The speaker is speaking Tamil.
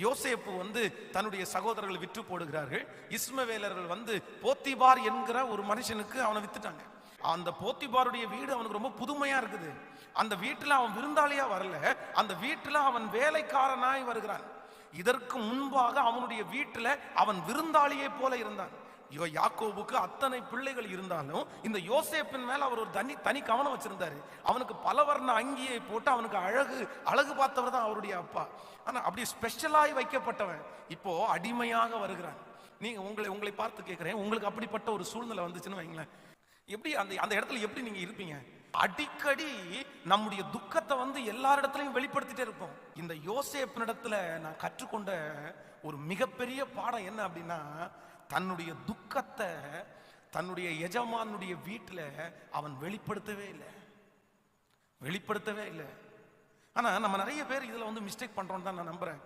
யோசேப்பு வந்து தன்னுடைய சகோதரர்கள் விற்று போடுகிறார்கள். இஸ்மவேலர்கள் வந்து போத்திபார் என்கிற ஒரு மனுஷனுக்கு அவனை வித்துட்டாங்க. அந்த போத்திபாருடைய வீடு அவனுக்கு ரொம்ப புதுமையா இருக்குது. அந்த வீட்டுல அவன் விருந்தாளியா வரல, அந்த வீட்டுல அவன் வேலைக்காரனாய் வருகிறான். இதற்கு முன்பாக அவனுடைய வீட்டுல அவன் விருந்தாளியை போல இருந்தான். யாக்கோபுக்கு அத்தனை பிள்ளைகள் இருந்தாலும் இந்த யோசேப்பின் மேல அவர் ஒரு தனி கவனம் வச்சிருந்தாரு. அவனுக்கு பலவர்ண அங்கியை போட்டு அவனுக்கு அழகு பார்த்தவர் தான் அவருடைய அப்பா. ஆனா அப்படி ஸ்பெஷலாய் வைக்கப்பட்டவன் இப்போ அடிமையாக வருகிறான். நீங்க உங்களை பார்த்து கேட்கிறேன், உங்களுக்கு அப்படிப்பட்ட ஒரு சூழ்நிலை வந்துச்சுன்னு வைங்களேன், எப்படி அந்த இடத்துல எப்படி நீங்க இருப்பீங்க? அடிக்கடி நம்முடைய துக்கத்தை வந்து எல்லாரிடத்திலையும் வெளிப்படுத்திட்டே இருப்போம். இந்த யோசேப்பினிடத்துல நான் கற்றுக்கொண்ட ஒரு மிகப்பெரிய பாடம் என்ன அப்படின்னா, தன்னுடைய துக்கத்தை தன்னுடைய எஜமானுடைய வீட்டில் அவன் வெளிப்படுத்தவே இல்லை. ஆனா நம்ம நிறைய பேர் இதுல வந்து மிஸ்டேக் பண்றோம் தான் நான் நம்புறேன்.